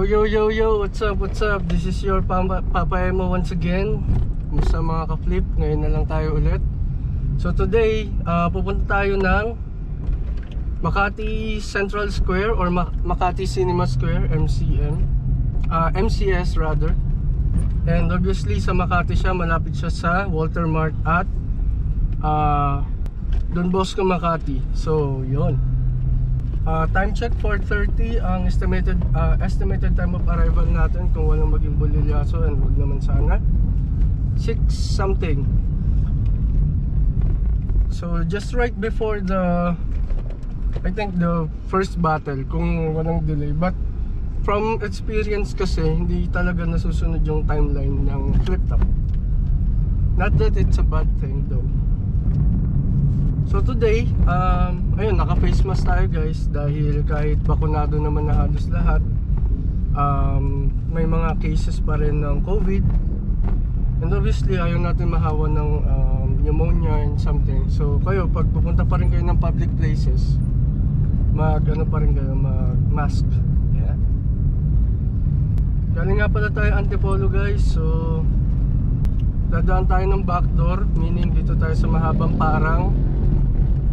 Yo, yo, yo, yo, what's up, what's up? This is your Papa Emo once again. Kumusta mga ka-flip? Ngayon na lang tayo ulit. So today, pupunta tayo ng Makati Central Square or Makati Cinema Square, MCS rather. And obviously sa Makati siya, malapit siya sa Walter Mart at Don Bosco Makati. So yun. Time check 4:30 ang estimated time of arrival natin kung walang maging bulilyaso, and wag naman sana 6 something. So just right before I think the first battle kung walang delay, but from experience kasi hindi talaga nasusunod yung timeline ng flip top. Not that it's a bad thing though. So today, ayun, naka-face mask tayo guys dahil kahit bakunado naman na halos lahat, may mga cases pa rin ng COVID. And obviously, ayaw natin mahawa ng pneumonia and something. So kayo, pag pupunta pa rin kayo ng public places, mag-mask. Yeah. Galing nga pala tayo Antipolo guys, so dadaan tayo ng backdoor, meaning dito tayo sa mahabang parang.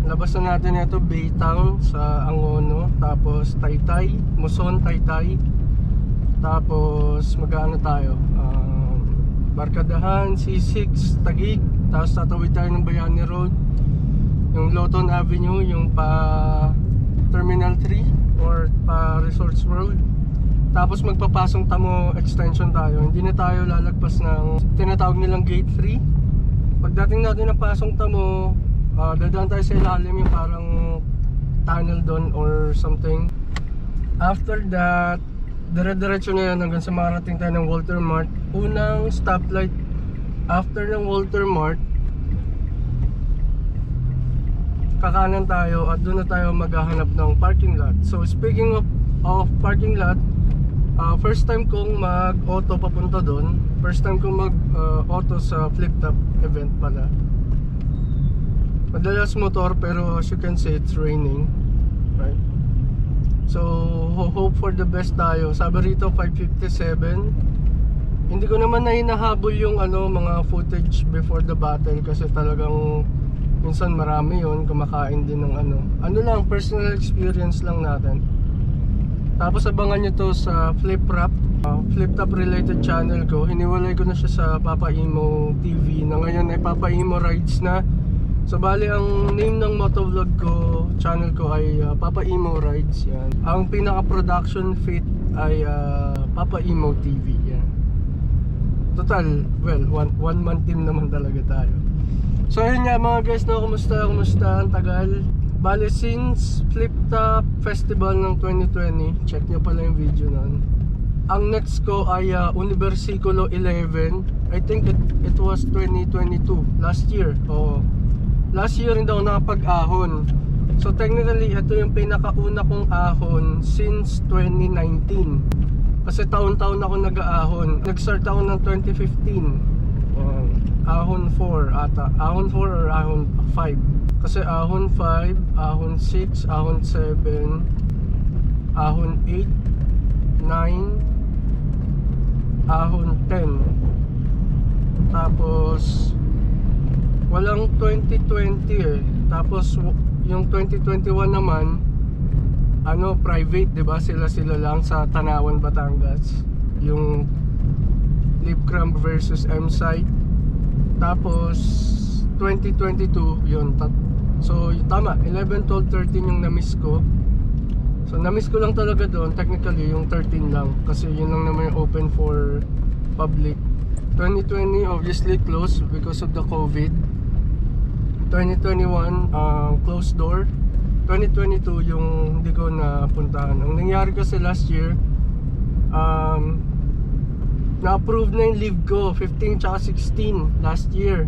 Labas na natin ito, Baytown sa Angono, tapos Taytay, Muson, Taytay. Tapos mag-ano tayo, Barkadahan, C6, Taguig. Tapos tatawid tayo ng Bayani Road, yung Loton Avenue, yung pa Terminal 3 or pa Resorts World. Tapos magpapasong Tamo extension tayo. Hindi na tayo lalagpas ng tinatawag nilang Gate 3. Pagdating natin ng Pasong Tamo, dadaan tayo sa ilalim, yung parang tunnel doon or something. After that, dire-diretso na yan hanggang sa marating tayo ng Walter Mart. Unang stoplight after ng Walter Mart, kakanan tayo at doon na tayo maghahanap ng parking lot. So speaking of parking lot, first time kong mag-auto papunta doon. First time kong mag-auto sa flip top event pala. Madalas motor, pero as you can see, it's raining, right? So hope for the best tayo. Sabi rito 5:57. Hindi ko naman na hinahabol yung mga footage before the battle kasi talagang minsan marami yon, kumakain din ng ano lang, personal experience lang natin. Tapos abangan nyo to sa flip top related channel ko. Hiniwalay ko na siya sa Papa Emo TV na ngayon ay Papa Emo Rides na. So bali ang name ng motovlog ko, channel ko ay Papa Emo Rides, yan. Ang pinaka production fit ay Papa Emo TV, yan. Total, well, one man team naman talaga tayo. So ayun nga mga guys, no, kumusta ang tagal. Bali since Flip Top Festival ng 2020, check nyo pala yung video nun. Ang next ko ay Universiculo 11. I think it was 2022, last year. Last year hindi ako nakapag-ahon. So technically ito yung pinakauna kong ahon since 2019. Kasi taon-taon ako nag-aahon. Nag-start ako ng 2015. Ahon 4 ata. Ahon 4 or ahon 5. Kasi ahon 5, ahon 6, ahon 7, ahon 8, 9, ahon 10. Tapos walang 2020 Tapos yung 2021 naman private, 'di ba? Sila lang sa Tanawan, Batangas. Yung Libcram versus M-Site. Tapos 2022 yun. So tama, 11, 12, 13 yung na-miss ko. So na-miss ko lang talaga doon. Technically yung 13 lang kasi yun lang naman yung open for public. 2020 obviously closed because of the COVID. 2021 closed door. 2022 yung hindi ko napuntahan. Ang nangyari kasi last year, na-approve na yung leave ko 15 tsaka 16 last year.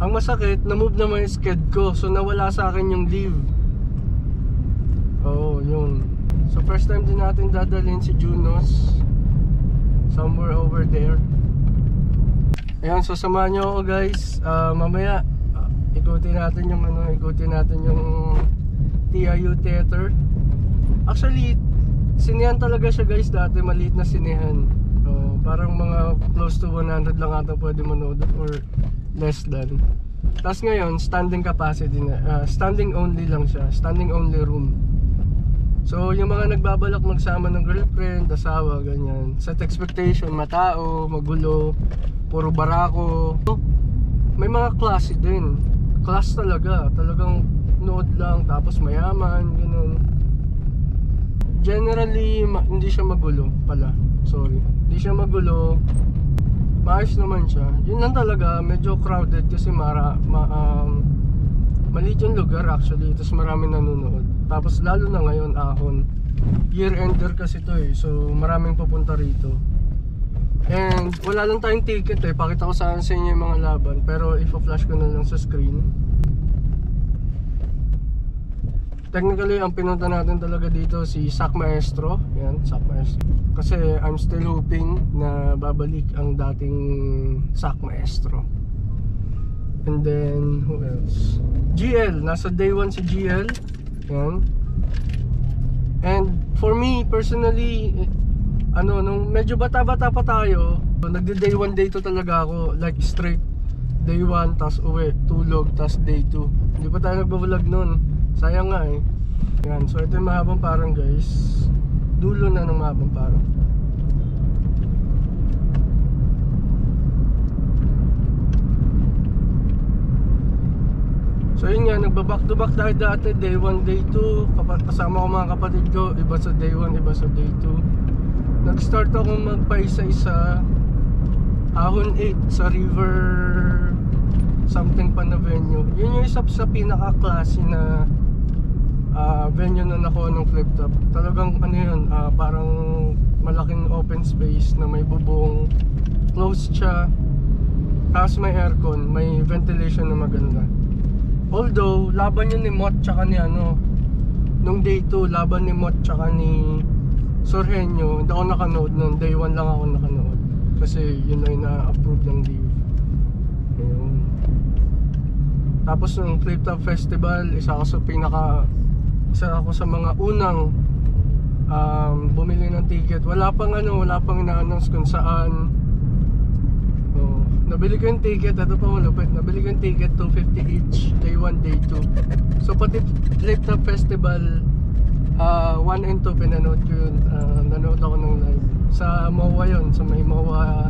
Ang masakit, na-move naman yung sked ko, so nawala sa akin yung leave. Yun. So first time din natin dadalhin si Junos somewhere over there. Ayan, so samahan nyo ako guys. Mamaya ikutin natin yung TIU Theater. Actually Sinehan talaga siya guys dati, maliit na sinehan. Parang mga close to 100 lang ata pwede manood or less than. Tapos ngayon, standing capacity na, standing only lang siya, standing only room. So yung mga nagbabalak magsama ng girlfriend, asawa, ganyan, set expectation, matao, magulo, puro barako. May mga klase din. Class talaga, talagang nood lang, tapos mayaman, ganun. Generally, hindi siya magulo pala. Sorry. Hindi siya magulo. Maayos naman siya. Yun lang talaga, medyo crowded kasi maliit yung lugar actually. Tapos marami nanonood. Tapos lalo na ngayon, ahon. Year-ender kasi to eh. So maraming pupunta rito. And wala lang tayong ticket eh. Pakita ko sa inyo yung mga laban. Pero i-flash ko na lang sa screen. Technically, ang pinunta natin talaga dito si Sac Maestro. Yan, Sac Maestro. Kasi I'm still hoping na babalik ang dating Sac Maestro. And then, who else? GL, nasa day 1 si GL. Yan. And for me, personally, nung medyo bata-bata pa tayo, nagde-day 1, day 2 talaga ako. Like straight day 1, tas uwi, tulog, tas day 2. Hindi pa tayo nagbabalag nun. Sayang nga eh. Yan, so ito yung mahabang parang guys. Dulo na ng mahabang parang. So yun nga, nagbaback to back tayo dati. Day 1, day 2. Kasama ko mga kapatid ko. Iba sa day 1, iba sa day 2. Nag-start ako magpaisa-isa. Ahon 8 sa river something pa na venue. Yun yung isa sa pinaka-classy na venue na nakuha ng flip top. Talagang yun, parang malaking open space na may bubong, closed siya, tapos may aircon, may ventilation na maganda. Although laban yun ni Mot tsaka ni nung day 2, laban ni Mot tsaka ni Sorhenyo. Hindi ako nakanood nun, day 1 lang ako nakanood kasi yun ay na-approve ng Live. Ayun. Tapos nung Flip Top Festival, isa ako sa mga unang bumili ng ticket. Wala pang ina-announce kung saan. Nabili ko yung ticket, ito pa malupit. Nabili ko yung ticket, 250 each, day 1, day 2. So pati Flip Top Festival 1 and 2 pinanood ko yun. Nanood ako ng live sa MOA yun, sa may MOA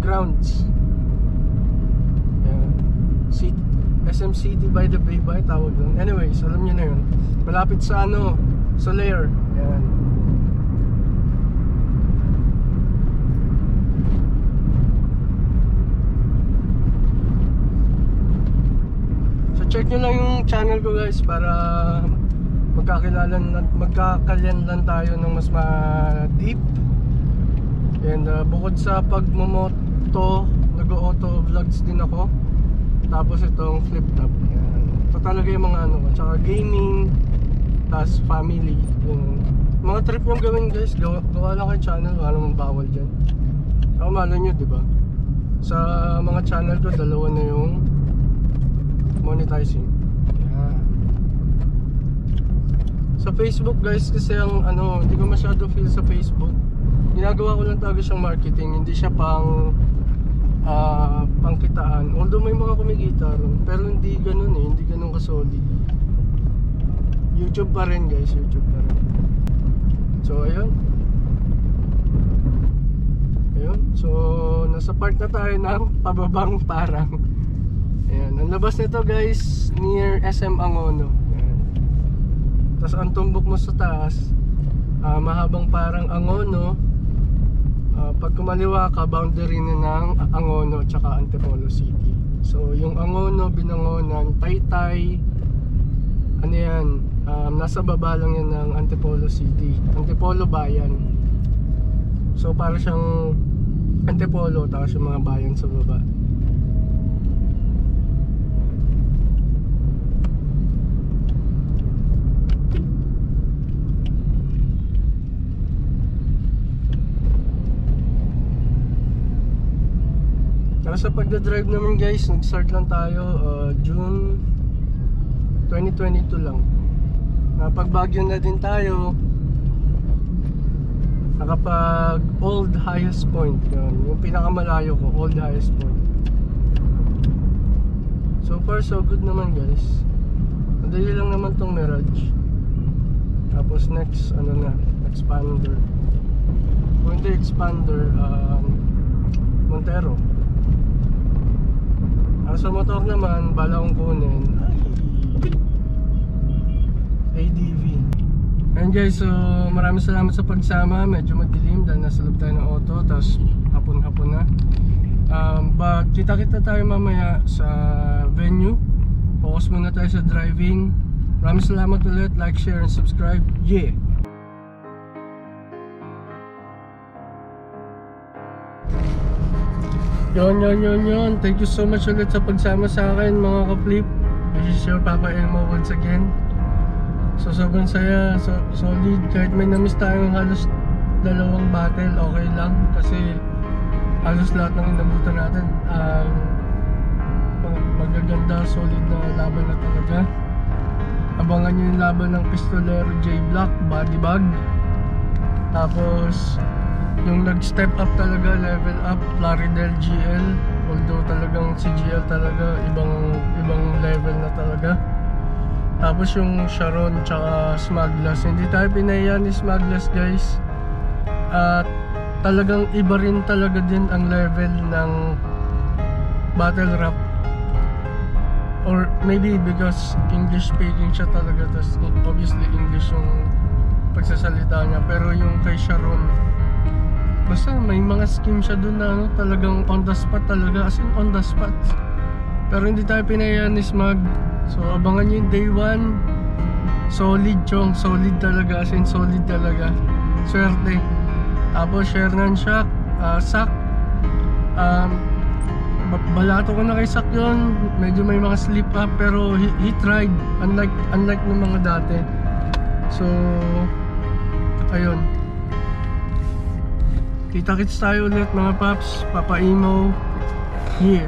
grounds. SM City by the Bay ba tawag doon? Anyways, alam niyo na yun. Malapit sa Soler. Yan. So check nyo lang yung channel ko guys para magkakalanlan tayo ng mas ma-deep. And bukod sa pagmomoto, nag-auto vlogs din ako. Tapos itong flip top. Yan. Ito talaga yung mga tsaka gaming, tas family. Yung mga trip nyo gawin guys, gawa lang kayo channel, wala namang bawal dyan. Ako malay nyo, diba? Sa mga channel ko, dalawa na yung monetizing. Yan. Sa Facebook guys, kasi ang hindi ko masyado feel sa Facebook. Ginagawa ko lang talaga siyang marketing, hindi siya pangkitaan. Although may mga kumikita ron, pero hindi ganun eh, hindi ganun kasolid. YouTube pa rin guys, YouTube pa rin. So ayun. So nasa part na tayo ng pababang parang. Ayan, ang labas nito guys, near SM Angono. Ayan. Tapos ang tumbok mo sa taas, mahabang parang Angono. Pag kumaliwa ka, boundary na ng Angono tsaka Antipolo City. So yung Angono, Binangonan, Taytay, nasa baba lang yan ng Antipolo City, Antipolo Bayan. So para siyang Antipolo tapos yung mga bayan sa baba. Sa pagdadrive naman guys, nag-start lang tayo June 2022 lang. Pag Baguio na din tayo, nakapag Old Highest Point yun, yung pinakamalayo ko, Old Highest Point. So far so good naman guys. Madali lang naman tong Mirage. Tapos next ano na, Expander. Kung hindi Expander, Montero. Sa motor naman, bala kong kunin ADV. And guys, so maraming salamat sa pagsama. Medyo madilim dahil nasa loob tayo ng auto. Tapos hapon-hapon na. But kita-kita tayo mamaya sa venue. Focus muna tayo sa driving. Maraming salamat ulit. Like, share, and subscribe. Yeah! Yon. Thank you so much ulit sa pagsama sa akin mga ka-flip. This is your Papa Elmo once again. So sobrang saya, solid. Kahit may na-miss tayong halos dalawang battle, okay lang. Kasi halos lahat ng inabutan natin magaganda, solid na laban na talaga. Abangan nyo yung laban ng Pistolero J Black, Body Bag. Tapos yung nag-step up talaga, level up, Plaridel GL. Although talagang si GL talaga ibang level na talaga. Tapos yung Sharon tsaka Smaglas, hindi tayo pinahiya ni Smaglas guys. At talagang iba rin talaga din ang level ng battle rap. Or maybe because English speaking siya talaga, tas obviously English yung pagsasalita niya. Pero yung kay Sharon, basta may mga scheme siya dun na ano, talagang on the spot talaga, as in on the spot. Pero hindi tayo pinahiya ni Smag. So abangan nyo yung day 1. Solid chong, solid talaga, as in solid talaga. Swerte. Tapos Shernan Shock, Sak. Balato ko na kay Sak yun. Medyo may mga slip up pero he tried. Unlike ng mga dati. So ayun. Kita-kits tayo ulit mga paps. Papa Emo. Yeah.